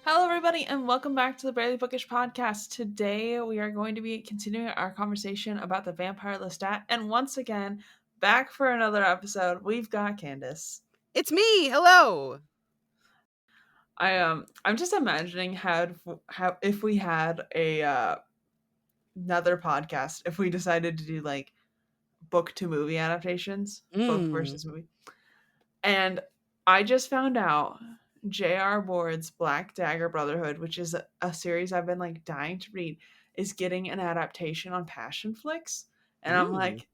Hello, everybody, and welcome back to the Barely Bookish podcast. Today, we are going to be continuing our conversation about the vampire Lestat, and once again, back for another episode, we've got Candace. It's me. Hello. I'm just imagining how if we had a another podcast, if we decided to do like book to movie adaptations, book Mm. versus movie, and I just found out J.R. Ward's Black Dagger Brotherhood, which is a series I've been like dying to read, is getting an adaptation on Passion Flicks, and I'm Mm. like,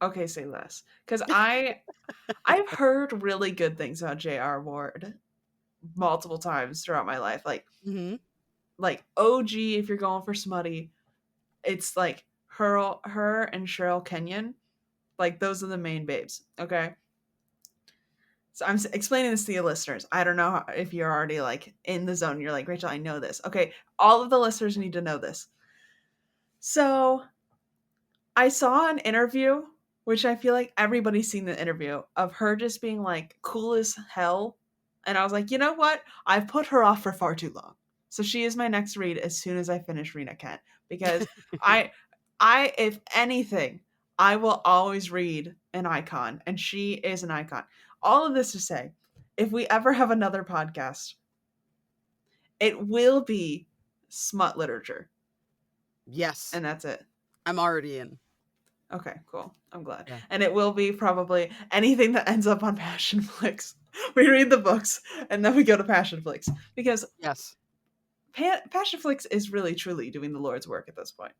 okay, say less, because I've heard really good things about J.R. Ward multiple times throughout my life, Hmm. like OG. If you're going for smutty, it's like her and Cheryl Kenyon, like those are the main babes. Okay, so I'm explaining this to you listeners. I don't know if you're already like in the zone. You're like, Rachel, I know this. Okay, all of the listeners need to know this. So I saw an interview, which I feel like everybody's seen the interview of her just being like cool as hell. And I was like, you know what? I've put her off for far too long. So she is my next read as soon as I finish Rena Kent. Because I if anything, I will always read an icon, and she is an icon. All of this to say, if we ever have another podcast, it will be smut literature. Yes, And that's it. I'm already in. Okay, cool. I'm glad. Yeah. And it will be probably anything that ends up on Passion Flicks. We read the books and then we go to Passion Flicks because Yes. Passion Flicks is really truly doing the Lord's work at this point.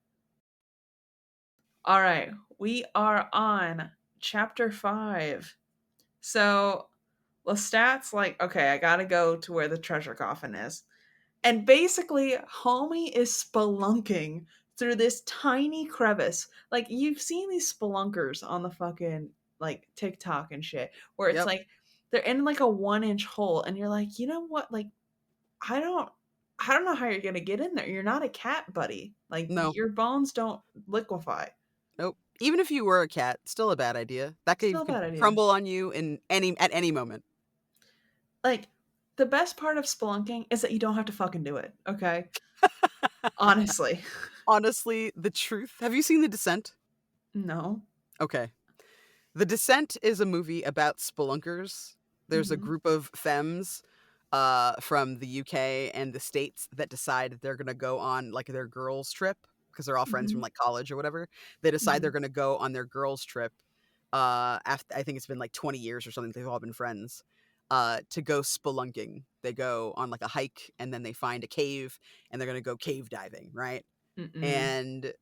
All right, we are on chapter 5. So Lestat's like, okay, I gotta go to where the treasure coffin is. And basically, Homie is spelunking through this tiny crevice. Like, you've seen these spelunkers on the fucking, like, TikTok and shit, where it's Yep. like, they're in like a 1 inch hole, and you're like, you know what? Like, I don't. I don't know how you're gonna get in there. You're not a cat, buddy. Like No. your bones don't liquefy. Nope. Even if you were a cat, still a bad idea. That Still cave a could bad idea. crumble on you in any moment. Like the best part of spelunking is that you don't have to fucking do it. Okay, honestly, Honestly, the truth. Have you seen The Descent? no. Okay. The Descent is a movie about spelunkers. There's a Hmm. group of femmes from the UK and the States that decide they're going to go on like their girls' trip because they're all friends from Hmm. like college or whatever. They decide they're Hmm. going to go on their girls' trip. After I think it's been like 20 years or something, they've all been friends. To go spelunking. They go on like a hike and then they find a cave and they're going to go cave diving, right? Mm-mm. And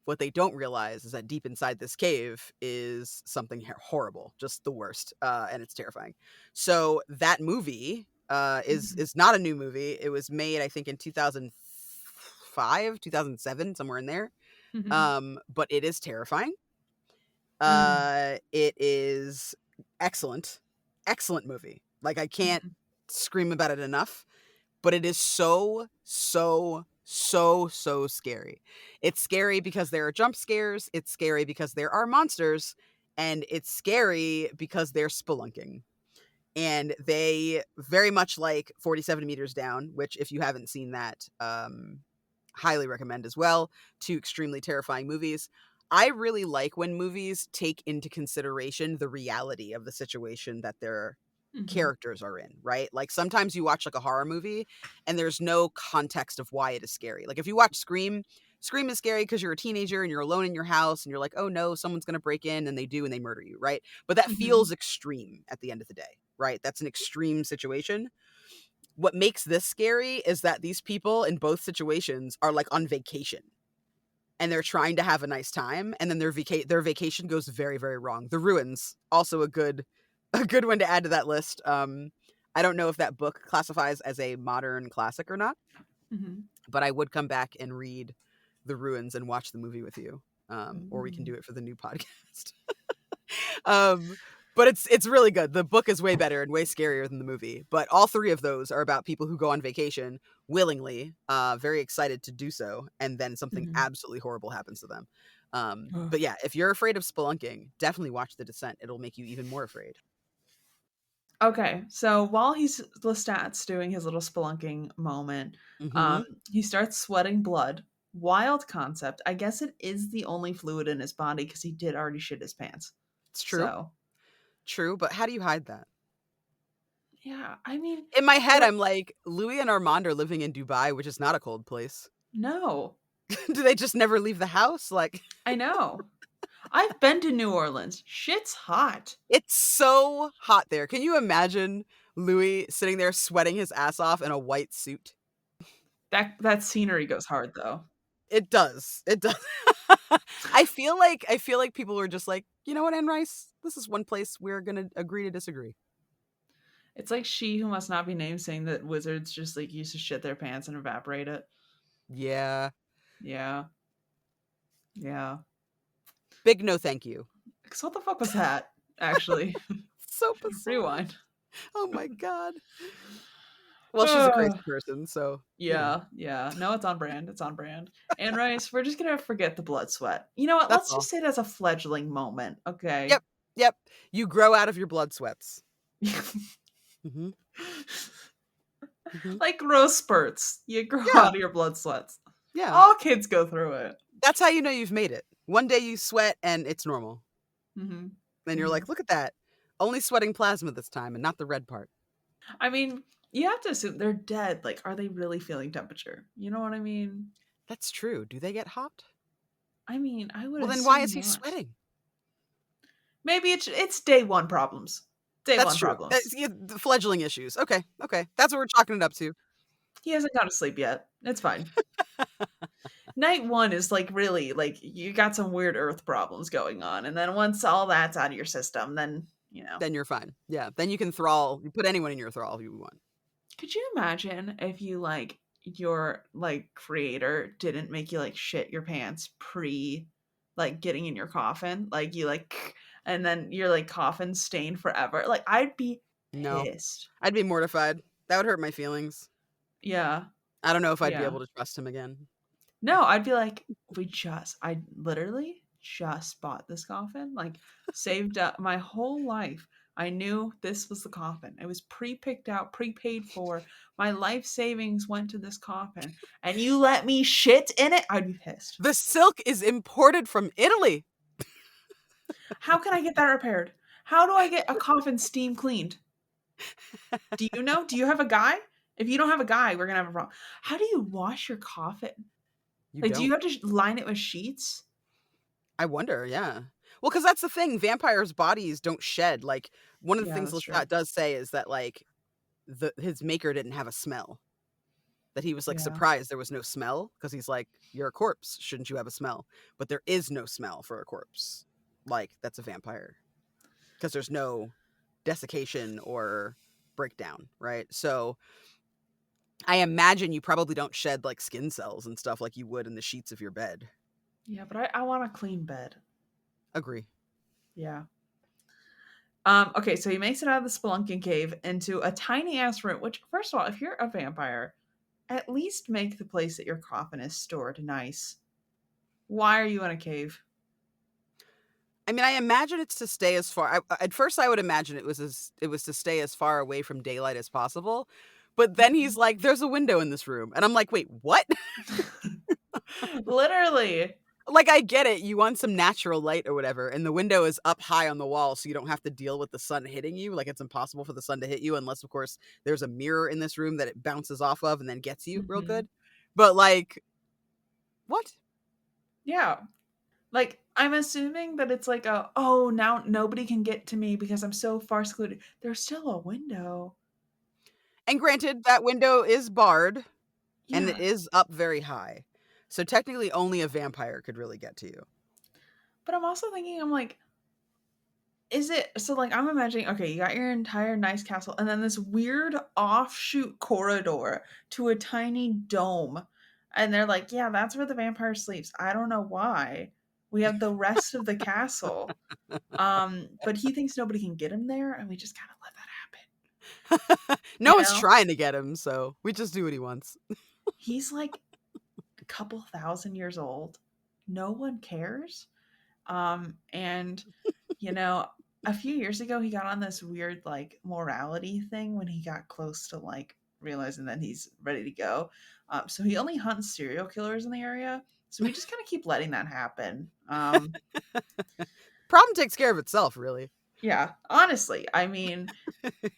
what they don't realize is that deep inside this cave is something horrible, just the worst, and it's terrifying. So that movie is not a new movie. It was made, I think, in 2005, 2007, somewhere in there. Mhm. But it is terrifying. Mm. It is excellent, excellent movie. Like I can't Mhm. scream about it enough, but it is so scary. It's scary because there are jump scares, it's scary because there are monsters, and it's scary because they're spelunking. And they very much like 47 Meters Down, which if you haven't seen that, highly recommend as well. Two extremely terrifying movies. I really like when movies take into consideration the reality of the situation that their Mhm. characters are in, right? Like sometimes you watch like a horror movie and there's no context of why it is scary. Like if you watch Scream, Scream is scary because you're a teenager and you're alone in your house and you're like, oh no, someone's going to break in, and they do and they murder you, right? But that Mhm. feels extreme at the end of the day, right? That's an extreme situation. What makes this scary is that these people in both situations are like on vacation and they're trying to have a nice time, and then their vacation goes very wrong. The Ruins, also a good a good one to add to that list. I don't know if that book classifies as a modern classic or not, Mhm. but I would come back and read The Ruins and watch the movie with you. Or we can Ooh. do it for the new podcast. um, but it's really good. The book is way better and way scarier than the movie. But all three of those are about people who go on vacation willingly, very excited to do so, and then something Mhm. absolutely horrible happens to them. Ugh. But yeah, if you're afraid of spelunking, definitely watch The Descent. It'll make you even more afraid. Okay, so while he's Lestat's doing his little spelunking moment, Mm-hmm. he starts sweating blood. Wild concept. I guess it is the only fluid in his body because he did already shit his pants. It's true. So True, but how do you hide that? yeah, I mean, In my head, what? I'm like, Louis and Armand are living in Dubai, which is not a cold place. No, Do they just never leave the house? Like, I know. I've been to New Orleans. Shit's hot. it's so hot there. Can you imagine Louis sitting there sweating his ass off in a white suit? That scenery goes hard though. It does. It does. I feel like people are just like, you know what, Anne Rice? This is one place we're gonna agree to disagree. It's like She Who Must Not Be Named saying that wizards just like used to shit their pants and evaporate it. Yeah. Yeah, yeah. Big no thank you. Because what the fuck was that? Actually, So bizarre. rewind. Oh my god. Well, she's a crazy person, so you know. Yeah, yeah. No, it's on brand. It's on brand. And Rice, we're just gonna forget the blood sweat. You know what? That's Let's just all. say that's a fledgling moment, okay? Yep. Yep. You grow out of your blood sweats. Mhm. Mhm. Like growth spurts. You grow Yeah. out of your blood sweats. Yeah. All kids go through it. That's how you know you've made it. One day you sweat and it's normal. Hmm. Then you're Hmm. like, "Look at that. Only sweating plasma this time and not the red part." I mean, you have to assume they're dead. Like, are they really feeling temperature? You know what I mean? That's true. Do they get hot? I mean, I would Well, then why assume is he not. sweating? Maybe it's day one problems. Day That's one true. problems. That's yeah, the fledgling issues. Okay, okay. That's what we're chalking it up to. He hasn't gone to sleep yet. It's fine. Night one is like really like you got some weird earth problems going on. And then once all that's out of your system, then, Then you're fine. Yeah, then you can thrall you put anyone in your thrall if you want. could you imagine if you like your like creator didn't make you like shit your pants pre like getting in your coffin? Like you like and then your like coffin stained forever. Like I'd be No. pissed. I'd be mortified. That would hurt my feelings. Yeah. I don't know if I'd be Yeah. able to trust him again. No, I'd be like, I literally just bought this coffin, like saved up my whole life. I knew this was the coffin. It was pre-picked out, prepaid for. My life savings went to this coffin, and you let me shit in it? I'd be pissed. The silk is imported from Italy. How can I get that repaired? How do I get a coffin steam cleaned? Do you know? Do you have a guy? If you don't have a guy, we're gonna have a problem. How do you wash your coffin? You Like, do you don't. have to line it with sheets? I wonder, yeah. Well, because that's the thing. Vampires' bodies don't shed. Like one of the Yeah, things that's true. Lestat does say is that like his maker didn't have a smell. That he was like Yeah. surprised there was no smell because he's like, "You're a corpse. Shouldn't you have a smell?" But there is no smell for a corpse. Like that's a vampire because there's no desiccation or breakdown, right? So I imagine you probably don't shed like skin cells and stuff like you would in the sheets of your bed. Yeah, but I want a clean bed. Agree. Yeah. Okay, so he makes it out of the spelunking cave into a tiny ass room, which first of all, if you're a vampire, at least make the place that your coffin is stored nice. Why are you in a cave? I mean, I imagine it's to stay as far. At first, I would imagine it was to stay as far away from daylight as possible. But then he's like, "There's a window in this room," and I'm like, "Wait, what?" Literally. Like, I get it. You want some natural light or whatever, and the window is up high on the wall, so you don't have to deal with the sun hitting you. Like, it's impossible for the sun to hit you unless, of course, there's a mirror in this room that it bounces off of and then gets you real Hmm. good. But like, what? Yeah. Like, I'm assuming that it's like oh, now nobody can get to me because I'm so far secluded. There's still a window. And granted, that window is barred and it Yeah. is up very high. So technically only a vampire could really get to you. But I'm also thinking, I'm like, is it so like I'm imagining, okay, you got your entire nice castle and then this weird offshoot corridor to a tiny dome. And they're like, yeah, that's where the vampire sleeps. I don't know why. We have the rest of the castle. But he thinks nobody can get him there, and we just gotta let that happen. No You one's know? trying to get him, so we just do what he wants. He's like a couple thousand years old. No one cares. And you know, a few years ago he got on this weird like morality thing when he got close to like realizing that he's ready to go. So he only hunts serial killers in the area. So we just kind of keep letting that happen. Problem takes care of itself, really. Yeah, honestly, I mean,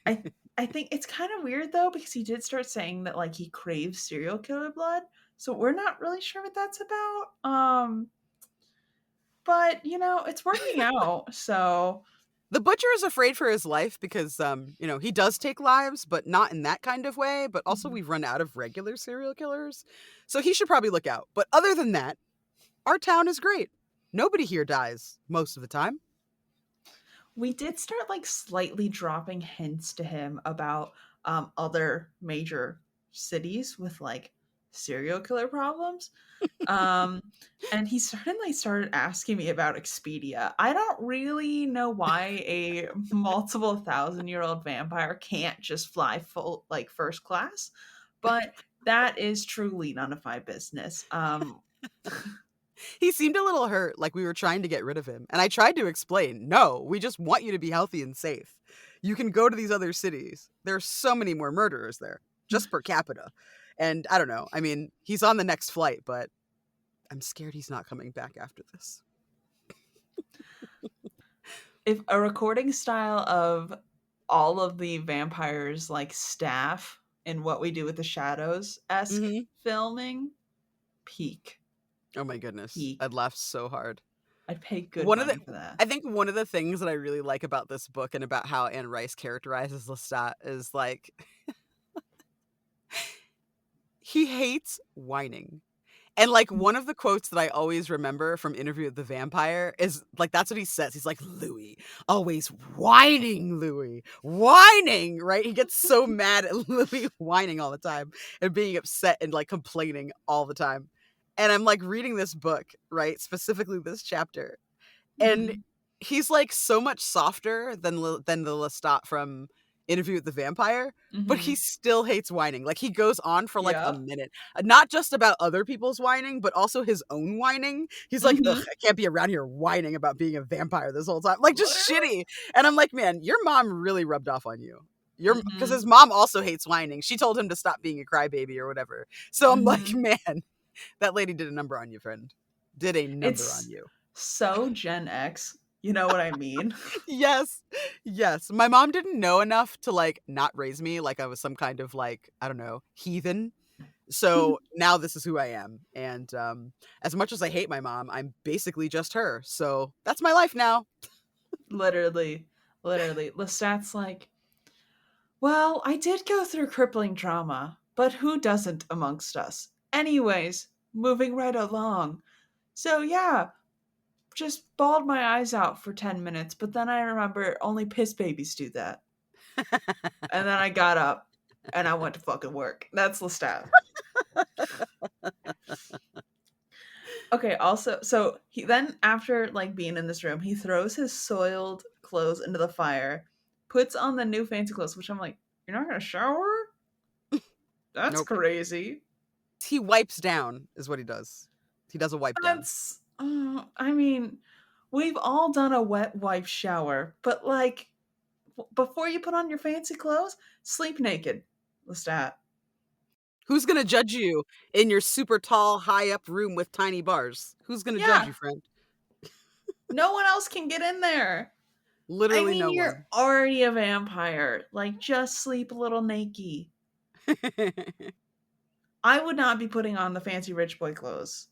I I think it's kind of weird though because he did start saying that like he craves serial killer blood. So we're not really sure what that's about. But it's working out. So The butcher is afraid for his life because, he does take lives, but not in that kind of way. But also, mhm. we've run out of regular serial killers. So he should probably look out. But other than that, our town is great. Nobody here dies most of the time. We did start like slightly dropping hints to him about other major cities with like serial killer problems. Um, and he suddenly started asking me about Expedia. I don't really know why a multiple thousand-year-old vampire can't just fly full like first class, but that is truly none of my business. He seemed a little hurt, like we were trying to get rid of him. And I tried to explain, no, we just want you to be healthy and safe. You can go to these other cities. There are so many more murderers there, just per capita. And I don't know. I mean, he's on the next flight, but I'm scared he's not coming back after this. If a recording style of all of the vampires like staff in What We Do with the Shadows esque Hmm. filming, peak. Oh my goodness. Peak. I'd laugh so hard. I'd pay good One of the money for that. I think one of the things that I really like about this book and about how Anne Rice characterizes Lestat is like he hates whining. And like one of the quotes that I always remember from Interview with the Vampire is like that's what he says. He's like, Louis, always whining, Louis, whining, right? He gets so mad at Louis whining all the time and being upset and like complaining all the time. And I'm like reading this book, right? Specifically this chapter. And Mhm. he's like so much softer than the Lestat from Interview with the Vampire, but he Mhm. still hates whining. Like he goes on for like a Yeah. minute, not just about other people's whining, but also his own whining. He's like, "Ugh, Mhm. I can't be around here whining about being a vampire this whole time." Like just Literally. shitty. And I'm like, "Man, your mom really rubbed off on you." Because his Mhm. mom also hates whining. She told him to stop being a crybaby or whatever. So I'm like, Mhm. man, that lady did a number on you, friend. Did a number on It's you. so Gen X. You know what I mean? Yes. Yes. My mom didn't know enough to like not raise me like I was some kind of like, I don't know, heathen. So now this is who I am. And as much as I hate my mom, I'm basically just her. So that's my life now. Literally. Literally. Lestat's like, well, I did go through crippling trauma, but who doesn't amongst us? Anyways, moving right along. So, yeah, just bawled my eyes out for 10 minutes, but then I remember only piss babies do that. And then I got up and I went to fucking work. That's Lestat. Okay, also, so he then, after like being in this room, he throws his soiled clothes into the fire, puts on the new fancy clothes, which I'm like, you're not gonna shower? That's Nope. crazy. He wipes down, is what he does. He does a wipe down. I mean, we've all done a wet wipe shower, but like, before you put on your fancy clothes, sleep naked. Lestat. Who's going to judge you in your super tall, high up room with tiny bars? Who's going to judge Yeah, you, friend? no one else can get in there. I Literally mean, no you're one. already a vampire. Like, just sleep a little naked. I would not be putting on the fancy rich boy clothes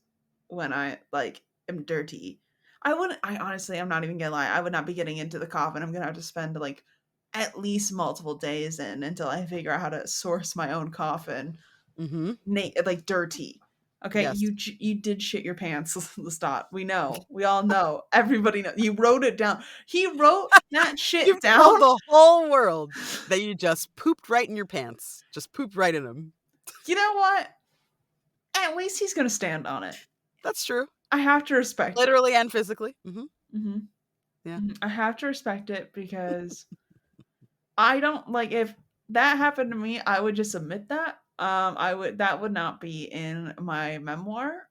when I like am dirty. I wouldn't. I honestly, I'm not even gonna lie. I would not be getting into the coffin. I'm gonna have to spend like at least multiple days in until I figure out how to source my own coffin. Hmm. Like dirty. Okay, Yes. you did shit your pants, Lestat. We know. We all know. Everybody know. You wrote it down. He wrote that shit You've down. told the whole world that you just pooped right in your pants. Just pooped right in them. You know what? At least he's gonna stand on it. That's true. I have to respect it. Literally and physically. Hmm. Hmm. Yeah. I have to respect it because I don't like if that happened to me, I would just admit that. I would that would not be in my memoir.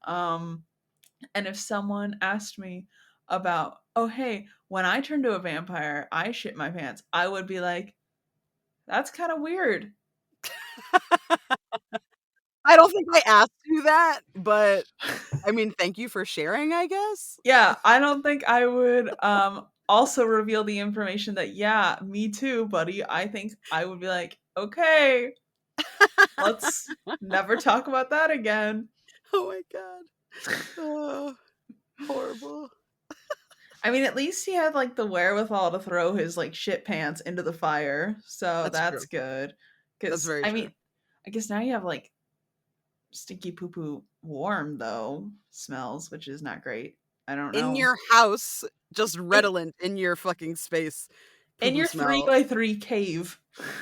And if someone asked me about, oh hey, when I turn to a vampire, I shit my pants. I would be like, that's kind of weird. I don't think I asked you that, but I mean, thank you for sharing, I guess. Yeah, I don't think I would also reveal the information that yeah, me too, buddy. I think I would be like, okay, let's never talk about that again. Oh my god. Oh, horrible. I mean, at least he had like the wherewithal to throw his like shit pants into the fire, so That's that's true. good. That's Because very I true. mean, I guess now you have like stinky poo poo warm though smells, which is not great. I don't In know. your house, just In, redolent in your fucking space, poo in poo your three smell. by three cave.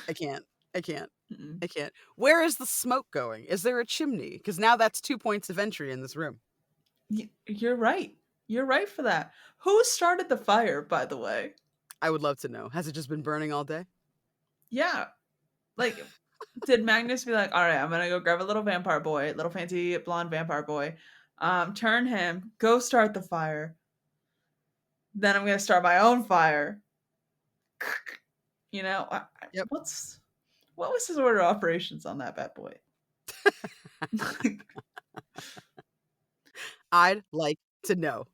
I can't. I can't. Mm-mm. I can't. Where is the smoke going? Is there a chimney? Because now that's 2 points of entry in this room. You're right. You're right for that. Who started the fire, by the way? I would love to know. Has it just been burning all day? Yeah. Like, did Magnus be like, all right, I'm gonna go grab a little vampire boy, little fancy blonde vampire boy, turn him, go start the fire. Then I'm gonna start my own fire. You know, Yep. what was his order of operations on that bad boy? I'd like to know.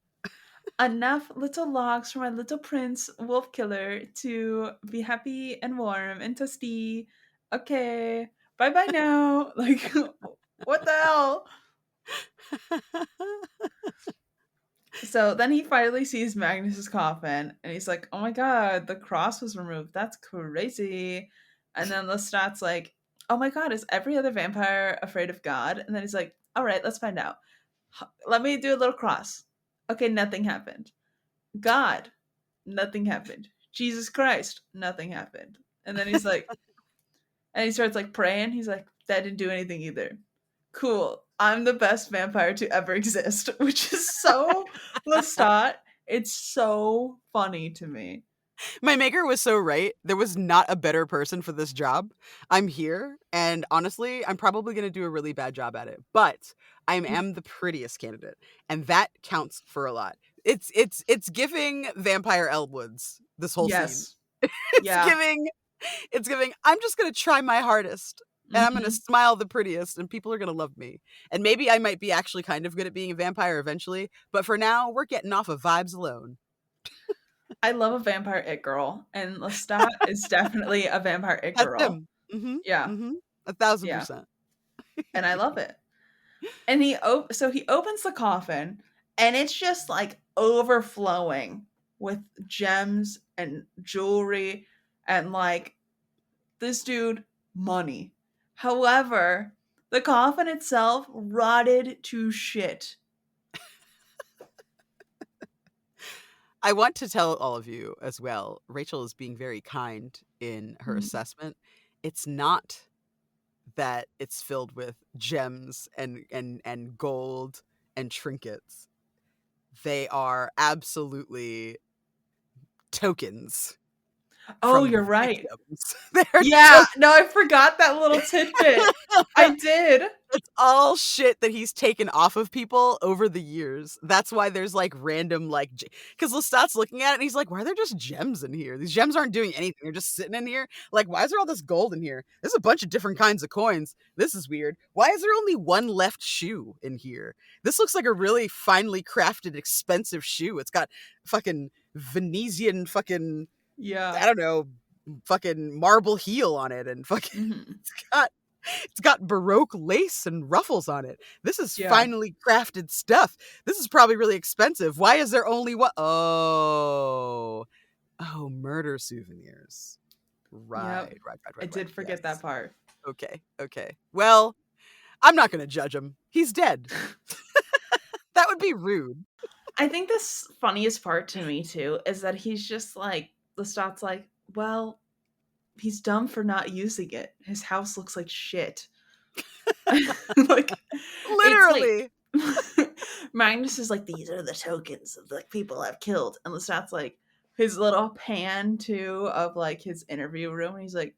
Enough little logs for my little prince wolf killer to be happy and warm and toasty. Okay, bye bye now. Like, what the hell? So then he finally sees Magnus's coffin and he's like, oh my god, the cross was removed. That's crazy. And then Lestat's like, oh my god, is every other vampire afraid of God? And then he's like, all right, let's find out. Let me do a little cross. Okay, nothing happened. God, nothing happened. Jesus Christ, nothing happened. And then he's like, and he starts like praying. He's like, that didn't do anything either. Cool. I'm the best vampire to ever exist, which is so Lestat. It's so funny to me. My maker was so right. There was not a better person for this job. I'm here, and honestly, I'm probably going to do a really bad job at it. But I am the prettiest candidate, and that counts for a lot. It's giving Vampire Elwoods this whole scene. Yes. It's Yeah. giving it's giving I'm just going to try my hardest. And I'm going to Hmm. smile the prettiest, and people are going to love me. And maybe I might be actually kind of good at being a vampire eventually, but for now, we're getting off of vibes alone. I love a vampire it girl, and Lestat is definitely a vampire it That's girl. him. Mhm. Yeah. Mhm. Yeah. 1,000%. And I love it. And so he opens the coffin and it's just like overflowing with gems and jewelry and like this dude money. However, the coffin itself rotted to shit. I want to tell all of you as well, Rachel is being very kind in her Mhm. assessment. It's not that it's filled with gems and gold and trinkets. They are absolutely tokens Oh, from you're right. victims. They're Yeah, no, I forgot that little tidbit. I did. It's all shit that he's taken off of people over the years. That's why there's like random like because Lestat's looking at it and he's like, why are there just gems in here? These gems aren't doing anything. They're just sitting in here. Like, why is there all this gold in here? There's a bunch of different kinds of coins. This is weird. Why is there only one left shoe in here? This looks like a really finely crafted, expensive shoe. It's got fucking Venetian fucking Yeah. I don't know, fucking marble heel on it and fucking Mhm. it's got it's got Baroque lace and ruffles on it. This is Yeah. finely crafted stuff. This is probably really expensive. Why is there only one? Oh, oh, murder souvenirs. Yep. Right, right, right, I right, right. did forget that Yes. part. Okay, okay. Well, I'm not going to judge him. He's dead. That would be rude. I think this funniest part to me too is that he's just like Lestat's like, well, he's dumb for not using it. His house looks like shit. Like it's like Literally. Magnus is like, these are the tokens of the people I've killed. And Lestat's like his little pan too of like his interview room. And he's like,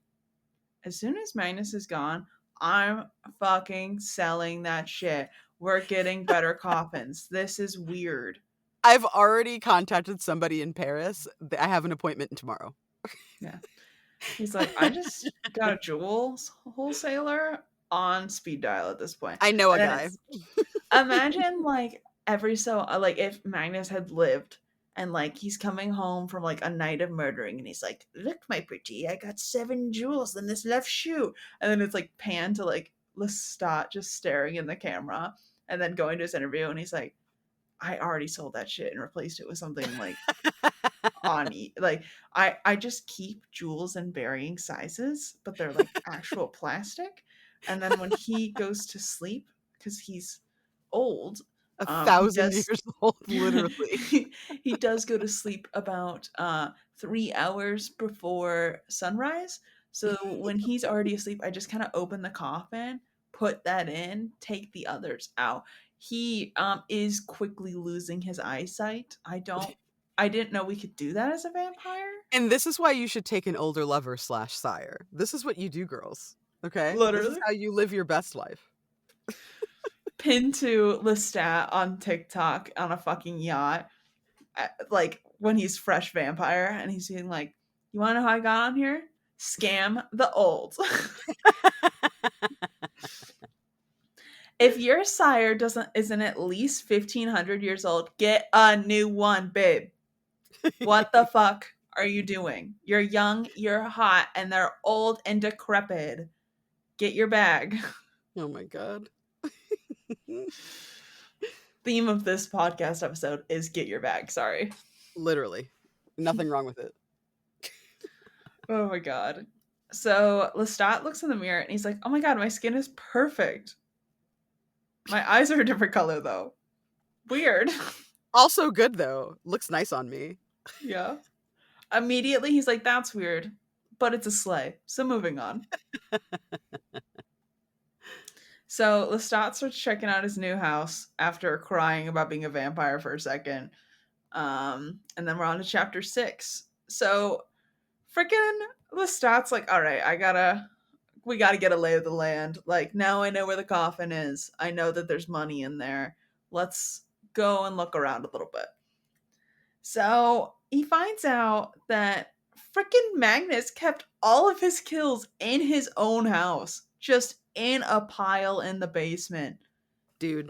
as soon as Magnus is gone, I'm fucking selling that shit. We're getting better coffins. This is weird. I've already contacted somebody in Paris. I have an appointment tomorrow. Yeah. He's like, I just got a jewels wholesaler on speed dial at this point. I know a And then guy. it's imagine like every so like if Magnus had lived and like he's coming home from like a night of murdering and he's like, look, my pretty, I got 7 jewels in this left shoe. And then it's like pan to like Lestat just staring in the camera and then going to his interview and he's like, I already sold that shit and replaced it with something like like I just keep jewels in varying sizes, but they're like actual plastic. And then when he goes to sleep, because he's old, he 1,000 does years old, literally. he does go to sleep about 3 hours before sunrise. So when he's already asleep, I just kind of open the coffin, put that in, take the others out. He is quickly losing his eyesight. I didn't know we could do that as a vampire. And this is why you should take an older lover / sire. This is what you do, girls. Okay? This is Literally. how you live your best life. Pinned to Lestat on TikTok on a fucking yacht, like when he's fresh vampire, and he's being like, "You want to know how I got on here? Scam the old." If your sire isn't at least 1,500 years old, get a new one, babe. What the fuck are you doing? You're young, you're hot, and they're old and decrepit. Get your bag. Oh my god. Theme of this podcast episode is get your bag. Sorry. Literally. Nothing wrong with it. Oh my god. So Lestat looks in the mirror and he's like, "Oh my god, my skin is perfect. My eyes are a different color though. Weird." Also good though. Looks nice on me. Yeah. Immediately he's like, "That's weird, but it's a sleigh." So moving on. So Lestat starts checking out his new house after crying about being a vampire for a second. And then we're on to chapter 6. So freaking Lestat's like, all right, we gotta get a lay of the land. Like, now I know where the coffin is. I know that there's money in there. Let's go and look around a little bit. So he finds out that freaking Magnus kept all of his kills in his own house, just in a pile in the basement. Dude.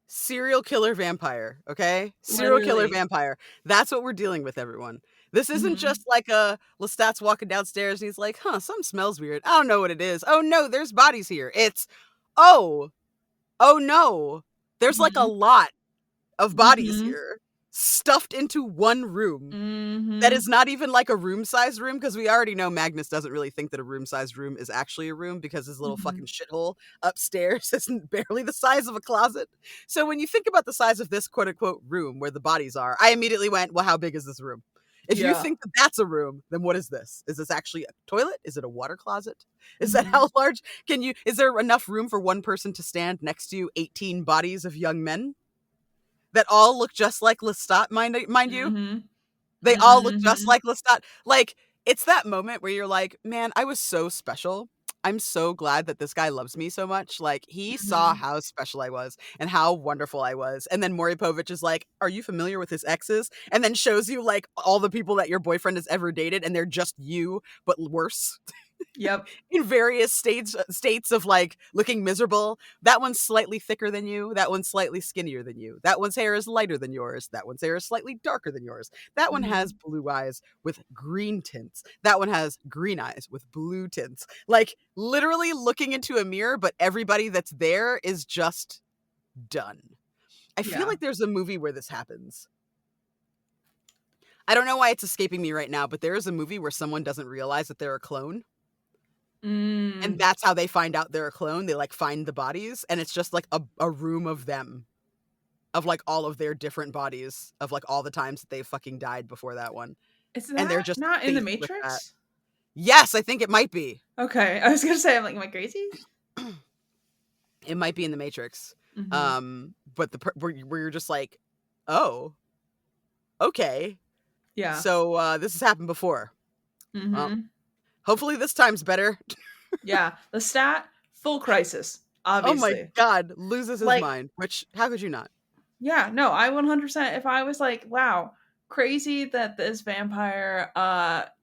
Serial killer vampire, okay? Serial killer Literally. vampire. That's what we're dealing with, everyone. This isn't Mm-hmm. just like a Lestat's walking downstairs and he's like, something smells weird. I don't know what it is. Oh no, there's bodies here. It's, oh, oh no. There's like a Mm-hmm. lot of bodies Mm-hmm. here stuffed into one room. That Mm-hmm. is not even like a room-sized room, because we already know Magnus doesn't really think that a room-sized room is actually a room, because his little Mm-hmm. fucking shithole upstairs isn't barely the size of a closet. So when you think about the size of this quote-unquote room where the bodies are, I immediately went, well, how big is this room? If you Yeah. think that that's a room, then what is this? Is this actually a toilet? Is it a water closet? Is that Mhm. how large? Is there enough room for one person to stand next to 18 bodies of young men that all look just like Lestat, mind you? Mhm. They all look just Mhm. like Lestat. Like, it's that moment where you're like, man, I was so special. I'm so glad that this guy loves me so much. Like, he saw Mhm. how special I was and how wonderful I was. And then Maury Povich is like, are you familiar with his exes? And then shows you, like, all the people that your boyfriend has ever dated, and they're just you, but worse. Yep. In various states of like looking miserable. That one's slightly thicker than you. That one's slightly skinnier than you. That one's hair is lighter than yours. That one's hair is slightly darker than yours. That one has Mhm. blue eyes with green tints. That one has green eyes with blue tints. Like literally looking into a mirror, but everybody that's there is just done. I feel Yeah. like there's a movie where this happens. I don't know why it's escaping me right now, but there is a movie where someone doesn't realize that they're a clone. And Mm. that's how they find out they're a clone. They like find the bodies, and it's just like a room of them, of like all of their different bodies, of like all the times that they fucking died before that one. Is And they're that just not in the faced with that. Matrix? Yes, I think it might be. Okay. I was gonna say, I'm like, am I crazy? It might be in the Matrix. Mhm. But where you're just like, oh, okay. Yeah. So this has happened before. Well, Mhm. hopefully this time's better. Yeah. Lestat, full crisis, Oh my obviously. god, loses his Like, mind. Which how could you not? Yeah, no, I 100%, if I was like, wow, crazy that this vampire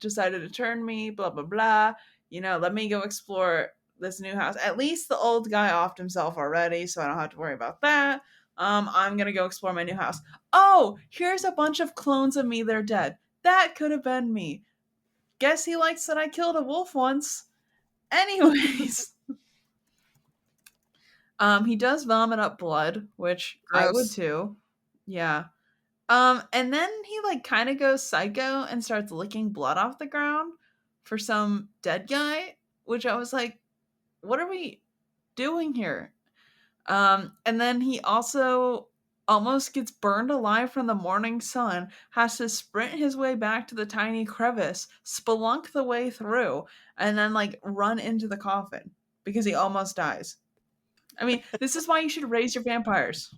decided to turn me, blah blah blah, let me go explore this new house. At least the old guy offed himself already, so I don't have to worry about that. I'm going to go explore my new house. Oh, here's a bunch of clones of me, they're dead. That could have been me. Guess he likes that I killed a wolf once. Anyways, he does vomit up blood, which I would Gross. too. Yeah. And then he like kind of goes psycho and starts licking blood off the ground for some dead guy, which I was like, what are we doing here? And then he also almost gets burned alive from the morning sun, has to sprint his way back to the tiny crevice, spelunk the way through, and then like run into the coffin because he almost dies. I mean, this is why you should raise your vampires.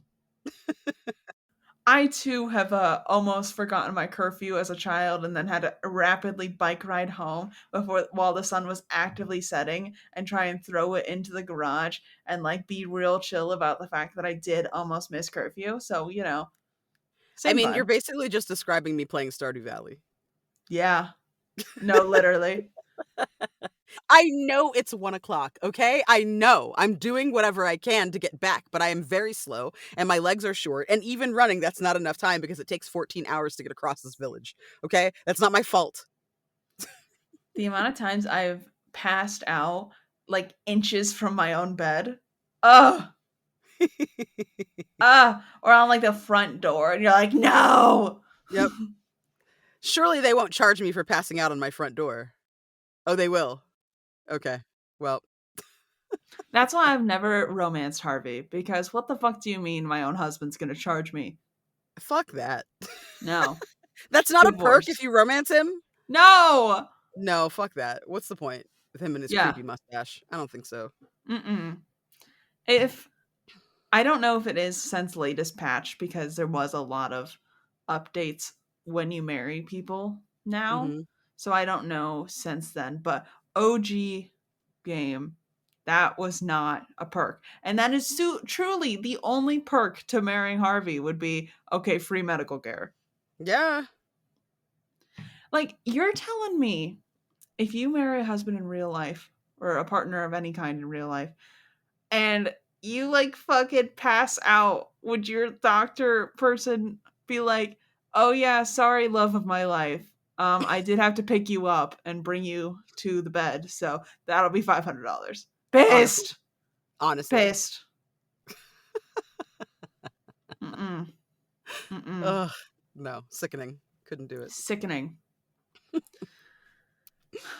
I too have almost forgotten my curfew as a child and then had to rapidly bike ride home before while the sun was actively setting and try and throw it into the garage and like be real chill about the fact that I did almost miss curfew. So, I same mean, you're vibe. basically just describing me playing Stardew Valley. Yeah. No, literally. I know it's 1 o'clock, okay? I know. I'm doing whatever I can to get back, but I am very slow and my legs are short. And even running, that's not enough time because it takes 14 hours to get across this village, okay? That's not my fault. The amount of times I've passed out like inches from my own bed. Ugh. Or on like the front door and you're like, no. Yep. Surely they won't charge me for passing out on my front door. Oh, they will. Okay. Well, That's why I've never romanced Harvey, because what the fuck do you mean my own husband's gonna charge me? fuck that. No. That's not a perk if Divorce. you romance him? No! No, fuck that. What's the point with him and his Yeah. creepy mustache? I don't think so. Mm-mm. If I don't know if it is since latest patch because there was a lot of updates when you marry people now. Mhm. So I don't know since then, but OG game, that was not a perk. And that is truly the only perk to marrying Harvey would be okay, free medical care. Yeah. Like, you're telling me if you marry a husband in real life or a partner of any kind in real life and you like fucking pass out, would your doctor person be like, "Oh yeah, sorry, love of my life. I did have to pick you up and bring you to the bed, so that'll be $500." Honestly. Pissed, Honestly. pissed. Mm-mm, mm-mm. Ugh. No. Sickening. Couldn't do it. Sickening.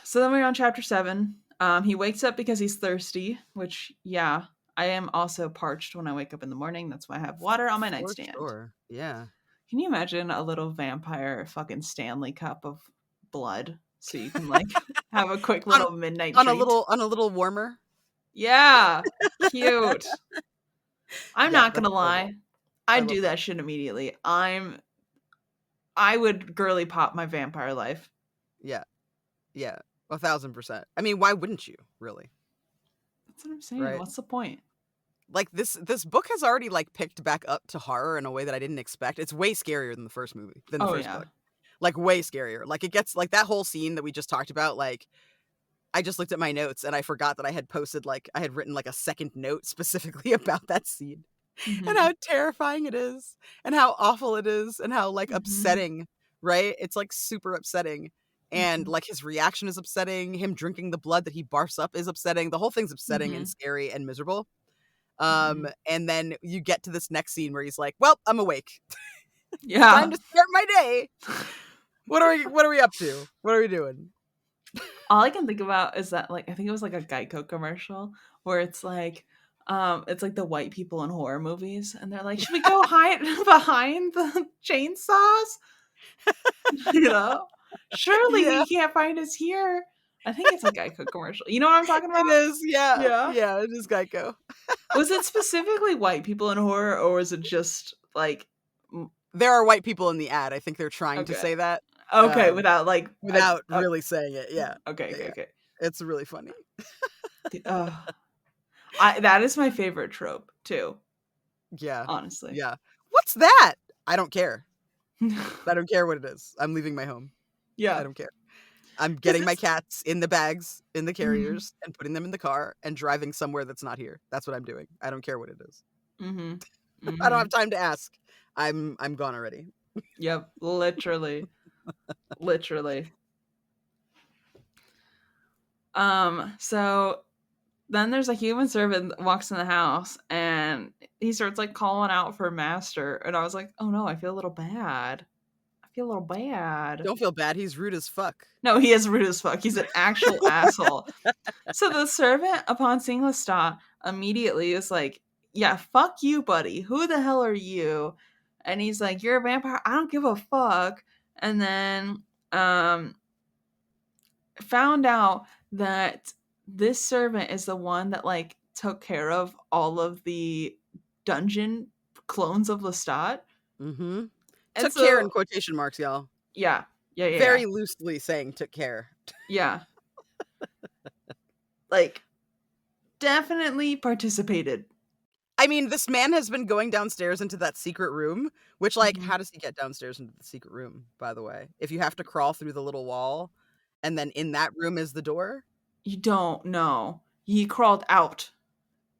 So then we're on chapter 7. He wakes up because he's thirsty, which, yeah, I am also parched when I wake up in the morning. That's why I have water on my For nightstand. sure. Yeah. Can you imagine a little vampire fucking Stanley cup of blood so you can like have a quick On little midnight on a treat? little warmer. Yeah, cute. I'm Yeah, not that's gonna adorable. lie. I I'd love do that. that shit immediately. I would girly pop my vampire life. Yeah. Yeah. 1,000%. I mean, why wouldn't you, really? That's what I'm saying. Right? What's the point? Like this book has already like picked back up to horror in a way that I didn't expect. It's way scarier than the Oh first yeah. book. Like way scarier. Like it gets like that whole scene that we just talked about, like I just looked at my notes and I forgot that I had written like a second note specifically about that scene and Mm-hmm. how terrifying it is and how awful it is and how like Mm-hmm. upsetting, right? It's like super upsetting. And Mm-hmm. like his reaction is upsetting. Him drinking the blood that he barfs up is upsetting. The whole thing's upsetting and Mm-hmm. scary and miserable. Mm-hmm. And then you get to this next scene where he's like, "Well, I'm awake. It's time Yeah. to start my day. What are we up to? What are we doing?" All I can think about is that like I think it was like a Geico commercial where it's like the white people in horror movies and they're like, "Should we go hide behind the chainsaws?" You know? Surely Yeah, he can't find us here. I think it's a Geico commercial. You know what I'm talking it about? is. Yeah, Yeah. yeah, it is Geico. Was it specifically white people in horror or was it just like mm, There are white people in the ad. I think they're trying to okay. say that, Okay, um, without like without really saying it. Yeah, okay, okay, yeah, okay. it's really funny. I that is my favorite trope too, Yeah, honestly. yeah. What's that? I don't care. I don't care what it is. I'm leaving my home. I Yeah, don't care. I'm because getting my it's cats in the bags, in the mm-hmm, carriers, and putting them in the car and driving somewhere that's not here. That's what I'm doing. I don't care what it is. mm-hmm, I don't mm-hmm. have time to ask. I'm gone already. Yep, literally, literally. So then there's a human servant that walks in the house and he starts like calling out for master, and I was like, oh no, I feel a little bad. I feel a little bad. Don't feel bad. He's rude as fuck. No, he is rude as fuck. He's an actual asshole. So the servant, upon seeing Lestat, immediately is like, yeah, fuck you, buddy. Who the hell are you? And he's like, you're a vampire. I don't give a fuck. And then um found out that this servant is the one that like took care of all of the dungeon clones of Lestat. Mm-hmm. And Took care in so quotation marks, y'all. yeah, yeah, yeah, yeah. Very loosely saying took care. Yeah. Like definitely participated. I mean, this man has been going downstairs into that secret room, which, like, Mhm. how does he get downstairs into the secret room, by the way? If you have to crawl through the little wall, and then in that room is the door? You don't know. He crawled out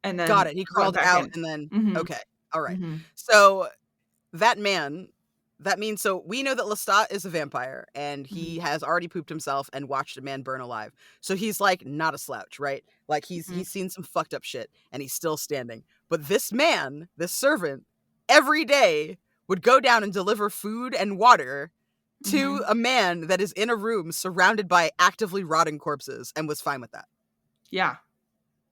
and Got then it. He went crawled back out in. and then Mhm. okay. All right. Mhm. So that man, that means so we know that Lestat is a vampire and Mhm. he has already pooped himself and watched a man burn alive. So he's like not a slouch, right? Like Mhm. he's seen some fucked up shit and he's still standing. But this man, this servant, every day would go down and deliver food and water to Mhm. a man that is in a room surrounded by actively rotting corpses and was fine with that. Yeah.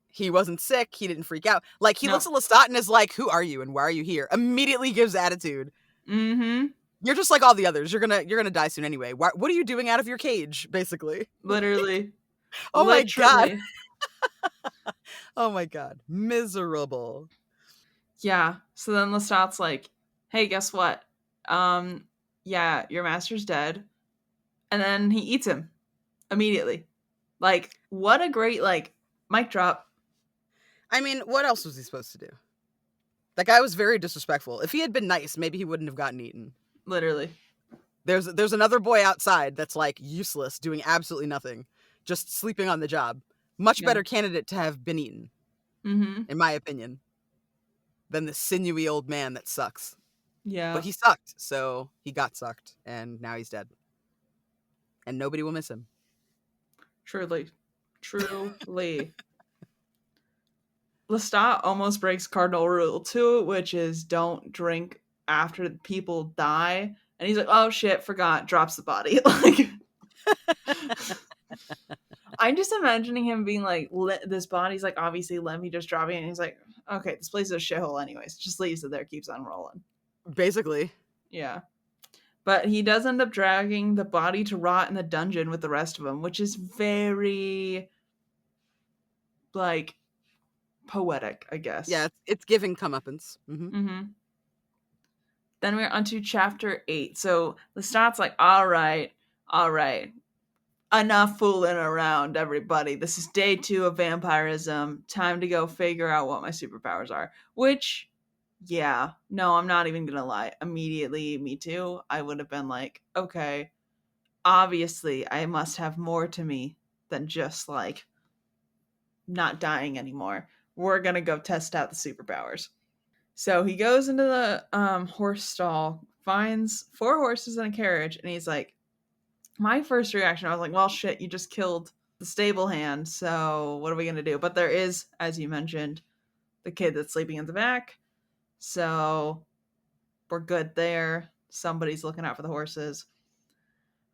He wasn't sick. He didn't freak out. Like, he No. looks at Lestat and is like, "Who are you and why are you here?" Immediately gives attitude. Mhm. You're just like all the others. You're gonna die soon anyway. What are you doing out of your cage, basically? Literally. Oh my god. Literally. Oh my god. Miserable. Yeah. So then Lestat's like, "Hey, guess what? Um, yeah, your master's dead." And then he eats him immediately. Like, what a great like mic drop. I mean, what else was he supposed to do? That guy was very disrespectful. If he had been nice, maybe he wouldn't have gotten eaten. Literally. There's another boy outside that's like useless, doing absolutely nothing, just sleeping on the job. Much Yeah. better candidate to have been eaten, Mhm. in my opinion, than the sinewy old man that sucks. But Yeah. he sucked, so he got sucked, and now he's dead. And nobody will miss him. Truly. Truly. Lestat almost breaks cardinal rule 2, which is don't drink after people die. And he's like, "Oh shit, forgot." Drops the body. Like I'm just imagining him being like, "This body's like obviously let me just drop it." And he's like, "Okay, this place is a shithole anyways." Just leaves it there, keeps on rolling. Basically. Yeah. But he does end up dragging the body to rot in the dungeon with the rest of them, which is very like poetic, I guess. Yeah, it's giving comeuppance. Mm-hmm. Mm-hmm. Then we're on to chapter 8. So Lestat's like, all right, enough fooling around, everybody. This is day 2 of vampirism. Time to go figure out what my superpowers are. Which, yeah, no, I'm not even gonna lie. Immediately, me too. I would have been like, okay, obviously, I must have more to me than just like not dying anymore. We're gonna go test out the superpowers. So he goes into the horse stall, finds 4 horses and a carriage, and he's like, my first reaction, I was like, well, shit, you just killed the stable hand, so what are we going to do? But there is, as you mentioned, the kid that's sleeping in the back, so we're good there. Somebody's looking out for the horses.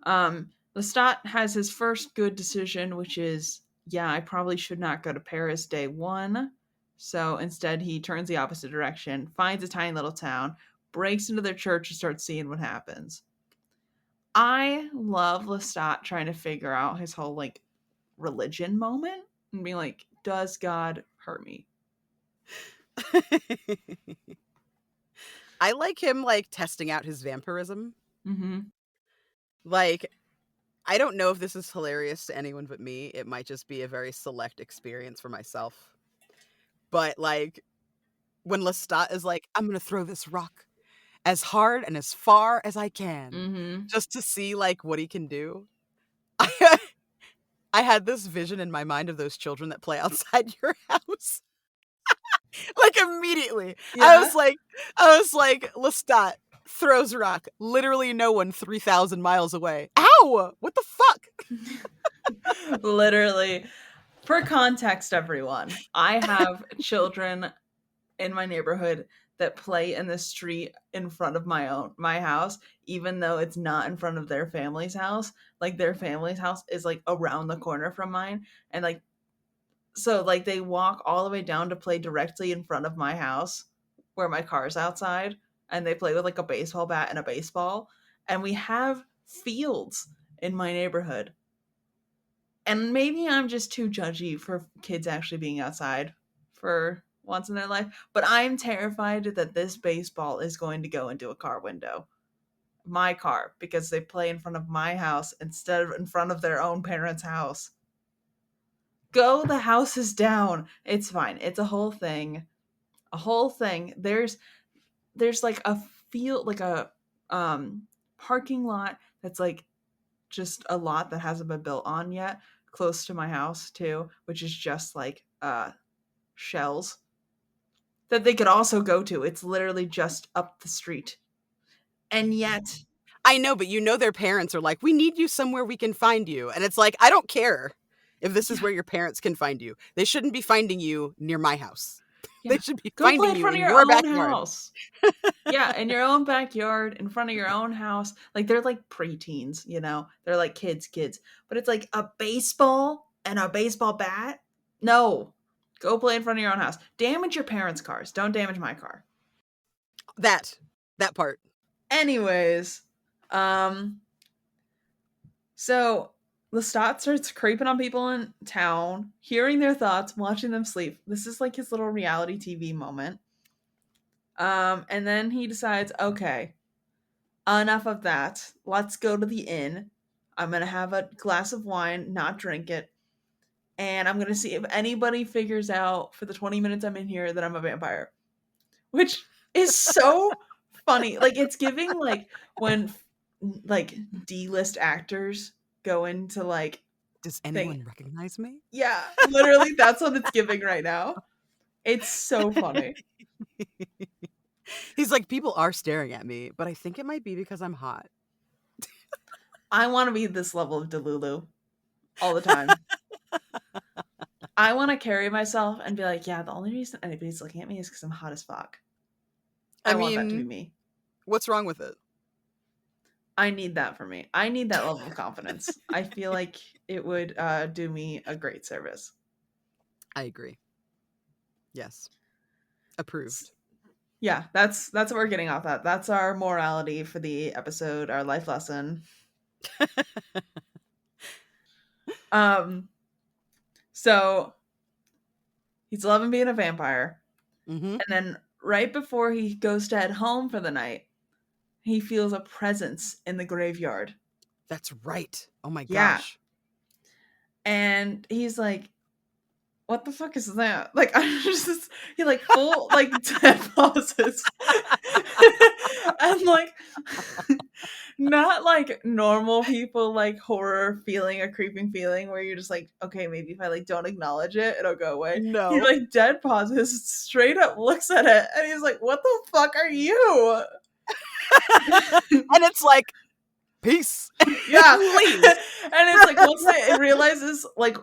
Lestat has his first good decision, which is, yeah, I probably should not go to Paris day 1. So instead, he turns the opposite direction, finds a tiny little town, breaks into their church, and starts seeing what happens. I love Lestat trying to figure out his whole like religion moment and being like, does God hurt me? I like him like testing out his vampirism. Mm-hmm. Like, I don't know if this is hilarious to anyone but me. It might just be a very select experience for myself. But like when Lestat is like, I'm gonna throw this rock as hard and as far as I can Mm-hmm. just to see like what he can do. I I had this vision in my mind of those children that play outside your house. Like immediately. Yeah. I was like, Lestat throws rock. Literally no one 3,000 miles away. Ow! What the fuck? Literally. For context, everyone, I have children in my neighborhood that play in the street in front of my house, even though it's not in front of their family's house. Like their family's house is like around the corner from mine, and like so like they walk all the way down to play directly in front of my house where my car's outside, and they play with like a baseball bat and a baseball, and we have fields in my neighborhood. And maybe I'm just too judgy for kids actually being outside for once in their life, but I'm terrified that this baseball is going to go into a car window. My car, because they play in front of my house instead of in front of their own parents' house. Go, the house is down. It's fine. It's a whole thing. A whole thing. There's like a field, like a um parking lot that's like just a lot that hasn't been built on yet, close to my house too, which is just like shells that they could also go to. It's literally just up the street. And yet, I know, but you know their parents are like, "We need you somewhere we can find you." And it's like, I don't care if this is yeah, where your parents can find you. They shouldn't be finding you near my house. They yeah. should be Go play finding in you front of in your your own backyard. house. Yeah, in your own backyard, in front of your own house. Like they're like preteens, you know? They're like kids. But it's like a baseball and a baseball bat? No. Go play in front of your own house. Damage your parents' cars. Don't damage my car. That part. Anyways, um, so Lestat starts creeping on people in town, hearing their thoughts, watching them sleep. This is like his little reality TV moment. And then he decides, okay, enough of that. Let's go to the inn. I'm gonna have a glass of wine, not drink it, and I'm gonna see if anybody figures out for the 20 minutes I'm in here that I'm a vampire. Which is so funny. Like it's giving like when like D-list actors go into like Does thing. anyone recognize me? Yeah, literally that's what it's giving right now. It's so funny. He's like, people are staring at me, but I think it might be because I'm hot. I want to be this level of Delulu all the time. I want to carry myself and be like, yeah, the only reason anybody's looking at me is because I'm hot as fuck. I I want that to be mean, me. what's wrong with it? I need that for me. I need that level of confidence. I feel like it would do me a great service. I agree. Yes. Approved. Yeah, that's what we're getting off that. That's our morality for the episode, our life lesson. Um, so he's loving being a vampire, Mm-hmm. and then right before he goes to head home for the night, he feels a presence in the graveyard. That's right. Oh my Yeah, gosh. and he's like, what the fuck is that? Like I just he like full like dead pauses. And like not like normal people like horror feeling a creeping feeling where you're just like, okay, maybe if I like don't acknowledge it, it'll go away. He No. like dead pauses, straight up looks at it, and he's like, what the fuck are you? And it's like, peace. Yeah. Leaves. And it's like once it realizes like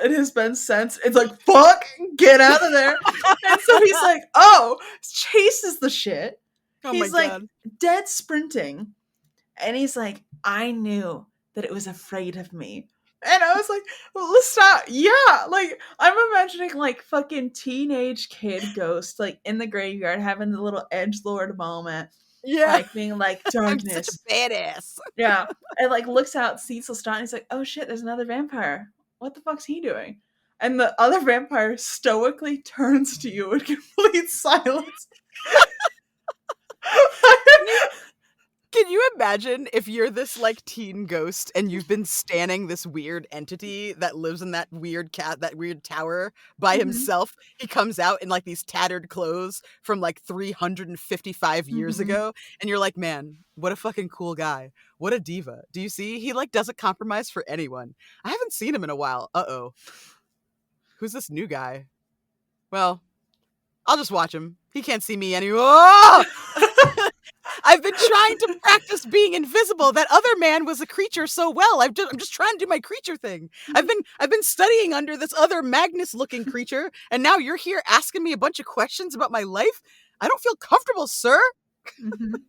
it has been sensed. It's like, fuck, get out of there. And so he's like, oh, chases the shit. Oh my He's like god. dead sprinting. And he's like, I knew that it was afraid of me. And I was like, let's stop. Yeah. Like, I'm imagining like fucking teenage kid ghost, like in the graveyard having the little edgelord moment. Yeah. Like being like, I'm such a darkness. badass. Yeah. And like looks out, sees Lestat, and he's like, oh shit, there's another vampire. What the fuck's he doing? And the other vampire stoically turns to you in complete silence. Can you imagine if you're this like teen ghost and you've been standing this weird entity that lives in that weird tower by Mhm. himself? He comes out in like these tattered clothes from like 355 years Mhm. ago, and you're like, man, what a fucking cool guy. What a diva. Do you see? He like doesn't compromise for anyone. I haven't seen him in a while. Uh-oh. Who's this new guy? Well, I'll just watch him. He can't see me anymore. I've been trying to practice being invisible. That other man was a creature so well. I'm just trying to do my creature thing. I've been studying under this other Magnus-looking creature, and now you're here asking me a bunch of questions about my life. I don't feel comfortable, sir. Mhm.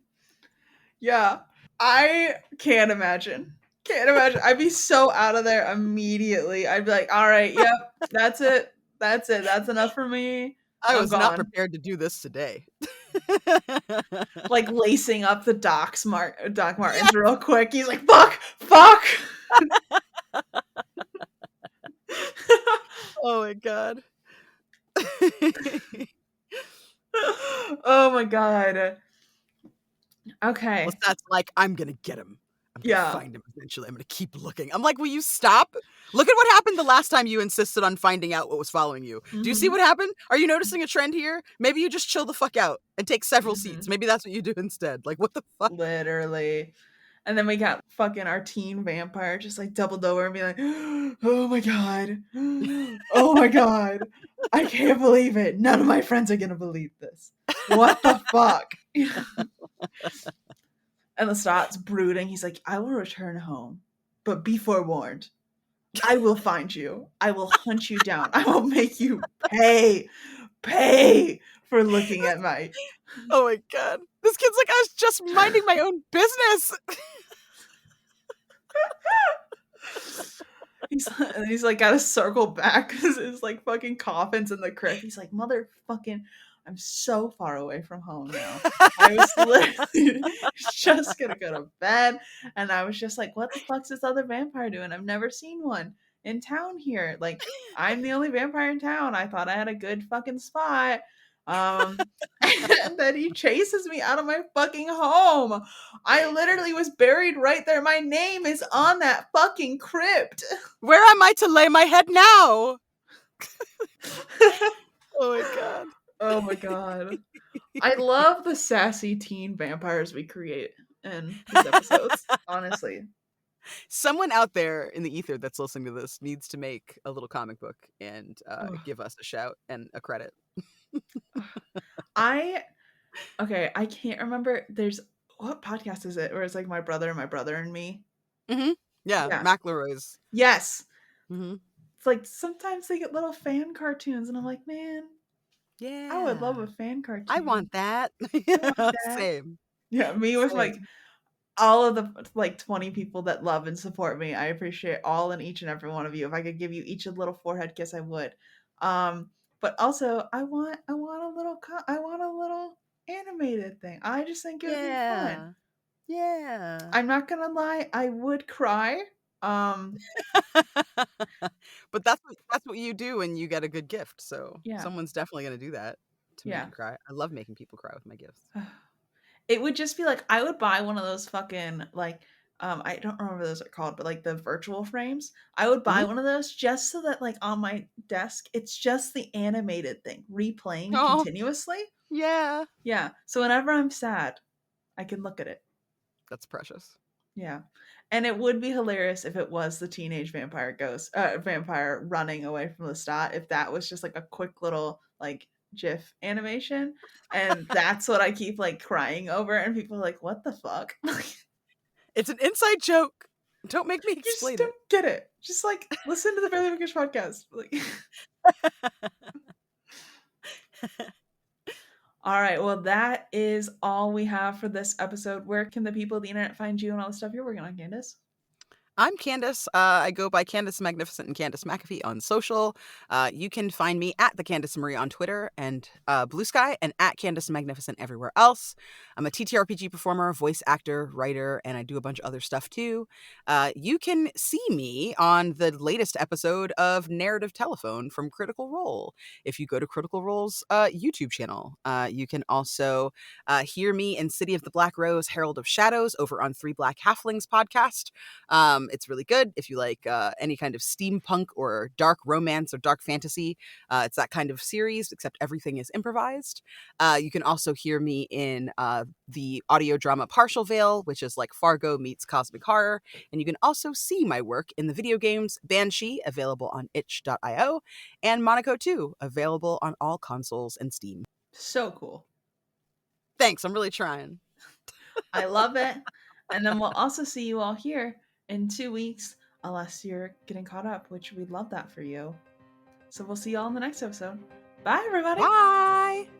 Yeah. I can't imagine. Can't imagine. I'd be so out of there immediately. I'd be like, "All right, yep, that's it. That's it. That's enough for me. I I'm was not gone." prepared to do this today. Like lacing up the Doc Yeah. Martens real quick. He's like, "Fuck, fuck." Oh my god. Oh my god. Okay. Lestat's like, I'm gonna get him. I'm gonna Yeah. find him eventually. I'm gonna keep looking. I'm like, will you stop? Look at what happened the last time you insisted on finding out what was following you. Do you see Mhm. what happened? Are you noticing a trend here? Maybe you just chill the fuck out and take several seats. Mhm. Maybe that's what you do instead. Like, what the fuck? Literally. And then we got fucking our teen vampire just like doubled over and be like, "Oh my god. Oh my god. I can't believe it. None of my friends are gonna believe this. What the fuck?" And Lestat's brooding. He's like, "I will return home, but be forewarned. I will find you. I will hunt you down. I will make you pay for looking at my." Oh my god. This kid's like, I was just minding my own business. He's like got to circle back because his like fucking coffin's in the crypt. He's like, "Motherfucking, I'm so far away from home now. I was literally just gonna go to bed, and I was just like, what the fuck's this other vampire doing? I've never seen one in town here. Like, I'm the only vampire in town. I thought I had a good fucking spot." Um, and then he chases me out of my fucking home. I literally was buried right there. My name is on that fucking crypt. Where am I to lay my head now? Oh my god. Oh my god. I love the sassy teen vampires we create in these episodes, honestly. Someone out there in the ether that's listening to this needs to make a little comic book and Ugh. give us a shout and a credit. I okay, I can't remember. There's what podcast is it? Where it's like my brother and me. Mm-hmm. Yeah, Yeah. McElroy's. Yes. Mm-hmm. It's like sometimes they get little fan cartoons, and I'm like, man, I would love Yeah, a fan I cartoon. want that. I want that. Same, Yeah, me with like same. all of the like 20 people that love and support me. I appreciate all and each and every one of you. If I could give you each a little forehead kiss, I would. But also I want a little animated thing. I just think it would be fun. Yeah, yeah. I'm not gonna lie, I would cry. Um, But that's what you do when you get a good gift. So yeah, someone's definitely gonna do that to make yeah. you cry. I love making people cry with my gifts. It would just be like I would buy one of those fucking like I don't remember what those are called, but like the virtual frames. I would buy Mhm. one of those just so that like on my desk it's just the animated thing replaying Oh, continuously. yeah. Yeah. So whenever I'm sad, I can look at it. That's precious. Yeah. And it would be hilarious if it was the teenage vampire vampire running away from Lestat, if that was just like a quick little like GIF animation. And that's what I keep like crying over, and people are like, what the fuck? It's an inside joke. Don't make me You just explain it. don't get it. Just like listen to the Fairly Bookish podcast. Like, all right. Well, that is all we have for this episode. Where can the people of the internet find you and all the stuff you're working on, Candace? I'm Candace. I go by Candace Magnificent and Candace McAfee on social. You can find me at the Candace Marie on Twitter and Blue Sky, and at Candace Magnificent everywhere else. I'm a TTRPG performer, voice actor, writer, and I do a bunch of other stuff too. You can see me on the latest episode of Narrative Telephone from Critical Role if you go to Critical Role's YouTube channel. You can also hear me in City of the Black Rose, Herald of Shadows over on Three Black Halflings podcast. It's really good if you like any kind of steampunk or dark romance or dark fantasy. It's that kind of series, except everything is improvised. You can also hear me in the audio drama Partial Veil, which is like Fargo meets cosmic horror. And you can also see my work in the video games Banshee, available on itch.io, and Monaco 2, available on all consoles and Steam. So cool. Thanks, I'm really trying. I love it. And then we'll also see you all here in 2 weeks, unless you're getting caught up, which we'd love that for you. So we'll see you all in the next episode. Bye, everybody. Bye!